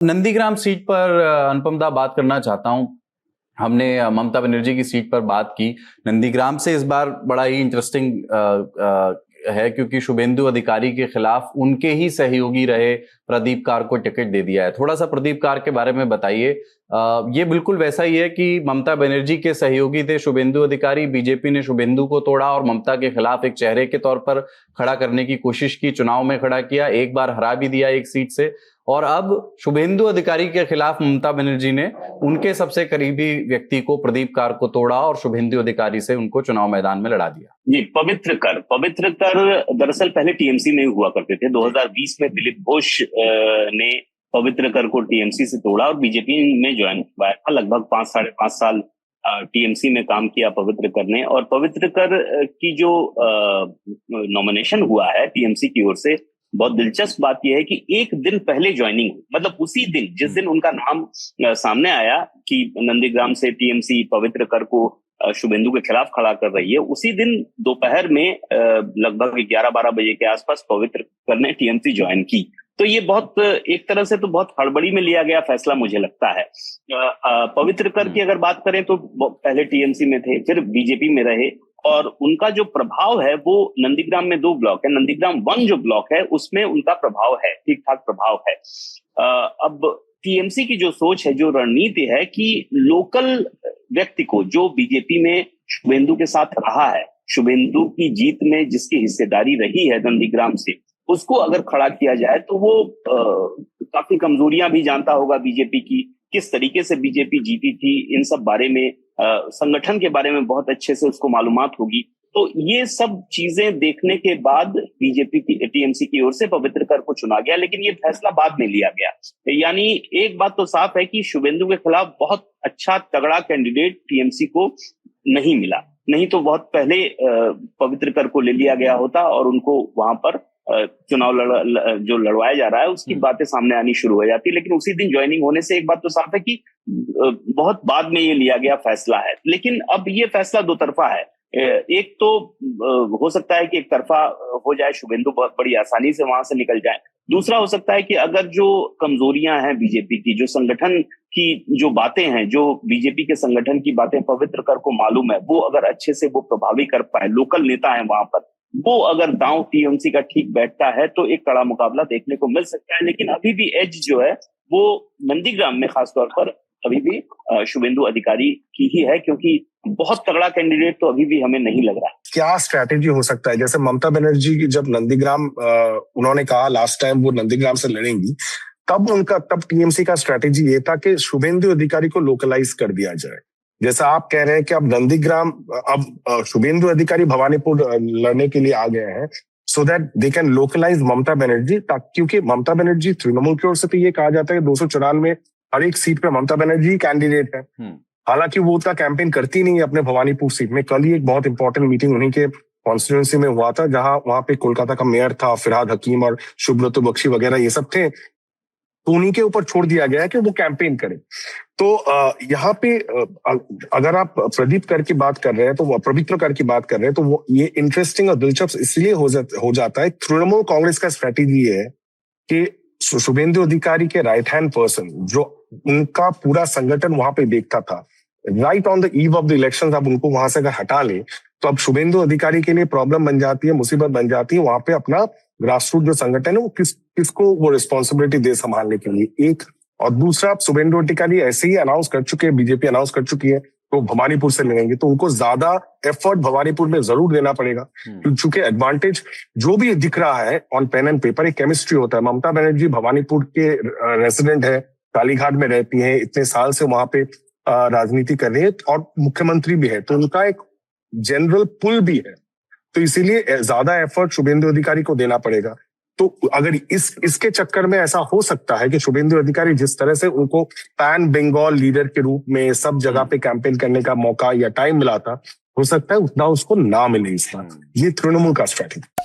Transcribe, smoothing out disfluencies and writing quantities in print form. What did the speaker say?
Nandigram seat पर अनुपम दा बात करना चाहता हूं। हमने ममता बनर्जी की सीट पर बात की। नंदीग्राम से इस बार बड़ा ही इंटरेस्टिंग है क्योंकि शुभेंदु अधिकारी के खिलाफ उनके ही सहयोगी रहे प्रदीप कार को टिकट दे दिया है। थोड़ा सा प्रदीप कार के बारे में बताइए। ये बिल्कुल वैसा ही है कि ममता बनर्जी के सहयोगी थे शुभेंदु अधिकारी, बीजेपी ने शुभेंदु को तोड़ा और ममता के खिलाफ एक चेहरे के तौर पर खड़ा करने की कोशिश की, चुनाव में खड़ा किया, एक बार हरा भी दिया एक सीट से। और अब शुभेंदु अधिकारी के खिलाफ ममता बनर्जी ने उनके सबसे करीबी व्यक्ति को, प्रदीप कार को तोड़ा और शुभेंदु अधिकारी से उनको चुनाव मैदान में लड़ा दिया। जी, पवित्र कर दरअसल पहले टीएमसी में हुआ करते थे। 2020 में दिलीप घोष ने पवित्र कर को टीएमसी से तोड़ा और बीजेपी में ज्वाइन हुआ। लगभग 5-5.5 साल टीएमसी में काम किया पवित्र कर ने। और पवित्र कर की जो नॉमिनेशन हुआ है टीएमसी की ओर से, बहुत दिलचस्प बात यह है कि एक दिन पहले ज्वाइनिंग, मतलब उसी दिन जिस दिन उनका नाम सामने आया कि नंदीग्राम से टीएमसी पवित्र कर को शुभेंदु के खिलाफ खड़ा कर रही है, उसी दिन दोपहर में लगभग 11-12 बजे के आसपास पवित्र कर ने टीएमसी ज्वाइन की। तो ये बहुत, एक तरह से तो बहुत हड़बड़ी में लिया गया फैसला मुझे लगता है। पवित्र कर की अगर बात करें तो पहले टीएमसी में थे, फिर बीजेपी में रहे और उनका जो प्रभाव है वो नंदीग्राम में 2 ब्लॉक है, नंदीग्राम 1 जो ब्लॉक है उसमें उनका प्रभाव है, ठीक ठाक प्रभाव है। अब टीएमसी की जो सोच है, जो रणनीति है कि लोकल व्यक्ति को, जो बीजेपी में शुभेंदु के साथ रहा है, शुभेंदु की जीत में जिसकी हिस्सेदारी रही है नंदीग्राम से, उसको अगर खड़ा किया जाए तो वो काफी कमजोरियां भी जानता होगा बीजेपी की, किस तरीके से बीजेपी जीती थी, इन सब बारे में, संगठन के बारे में बहुत अच्छे से उसको मालूमात होगी। तो ये सब चीजें देखने के बाद बीजेपी की, टीएमसी की ओर से पवित्र कर को चुना गया, लेकिन ये फैसला बाद में लिया गया। यानी एक बात तो साफ है कि शुभेंदु के खिलाफ बहुत अच्छा तगड़ा कैंडिडेट टीएमसी को नहीं मिला, नहीं तो बहुत पहले पवित्र कर को ले लिया गया होता और उनको वहां पर चुनाव जो लड़वाया जा रहा है उसकी बातें सामने आनी शुरू हो जाती। लेकिन उसी दिन ज्वाइनिंग होने से एक बात तो साफ है कि बहुत बाद में ये लिया गया फैसला है। लेकिन अब ये फैसला दो तरफा है। एक तो हो सकता है कि एक तरफा हो जाए, शुभेंदु बहुत बड़ी आसानी से वहां से निकल जाए। दूसरा हो सकता है कि अगर जो कमजोरियां हैं बीजेपी की, जो संगठन की जो बातें हैं, जो बीजेपी के संगठन की बातें पवित्र कर को मालूम है, वो अगर अच्छे से वो प्रभावी कर पाए, लोकल नेता है वहां पर, वो अगर दांव टीएमसी का ठीक बैठता है तो एक कड़ा मुकाबला देखने को मिल सकता है। लेकिन अभी भी एज जो है वो नंदीग्राम में खासतौर पर अभी भी शुभेंदु अधिकारी की ही है, क्योंकि बहुत तगड़ा कैंडिडेट तो अभी भी हमें नहीं लग रहा। क्या स्ट्रैटेजी हो सकता है? जैसे ममता बनर्जी की जब नंदीग्राम, उन्होंने कहा लास्ट टाइम वो नंदीग्राम से लड़ेंगी, तब टीएमसी का स्ट्रैटेजी ये था कि शुभेंदु अधिकारी को लोकलाइज कर दिया जाए। जैसा आप कह रहे हैं कि अब नंदीग्राम, अब शुभेंदु अधिकारी भवानीपुर लड़ने के लिए आ गए हैं, so that they can localise Mamata Banerjee. क्योंकि ममता बनर्जी तृणमूल की ओर से तो ये कहा जाता है कि 294 हर एक सीट पे ममता बनर्जी कैंडिडेट है। हालांकि वो उतना कैंपेन करती नहीं है अपने भवानीपुर सीट में। कल ही एक बहुत इंपॉर्टेंट मीटिंग उन्हीं के कॉन्स्टिट्यूएंसी में हुआ था, जहां वहां पे कोलकाता का मेयर था फिरहाद हकीम और सुब्रत बख्शी वगैरह ये सब थे। तो उन्हीं के ऊपर छोड़ दिया गया है कि वो कैंपेन करें। तो यहाँ पे अगर आप प्रदीप कर की बात कर रहे हैं, तो वो पवित्र कर की बात कर रहे हैं, तो वो ये इंटरेस्टिंग और दिलचस्प इसलिए हो जाता है। तृणमूल कांग्रेस का स्ट्रेटेजी है कि शुभेंदु अधिकारी के राइट हैंड पर्सन, जो उनका पूरा संगठन वहां पे देखता था, right on the eve of the election, अब उनको वहां से अगर हटा ले तो अब शुभेंदु अधिकारी के लिए प्रॉब्लम बन जाती है, मुसीबत बन जाती है। वहां पे अपना ग्रासरूट जो संगठन है वो किसको वो रिस्पॉन्सिबिलिटी दे संभालने के लिए, एक। और दूसरा, शुभेंदु अधिकारी ऐसे ही अनाउंस कर चुके हैं, बीजेपी अनाउंस कर चुकी है तो भवानीपुर से लड़ेंगे, तो उनको ज्यादा एफर्ट भवानीपुर में जरूर देना पड़ेगा। क्योंकि एडवांटेज जो भी दिख रहा है ऑन पेन एंड पेपर, एक केमिस्ट्री होता है। ममता बनर्जी भवानीपुर के रेसिडेंट है, कालीघाट में रहती है, इतने साल से वहां पे राजनीति कर रही है और मुख्यमंत्री भी है, तो उनका एक जनरल पुल भी है। तो इसीलिए ज्यादा एफर्ट शुभेंदु अधिकारी को देना पड़ेगा। तो अगर इसके चक्कर में ऐसा हो सकता है कि शुभेंदु अधिकारी जिस तरह से उनको पैन बंगाल लीडर के रूप में सब जगह पे कैंपेन करने का मौका या टाइम मिला था, हो सकता है उतना उसको ना मिले इस बार। ये तृणमूल का स्ट्रैटेजी।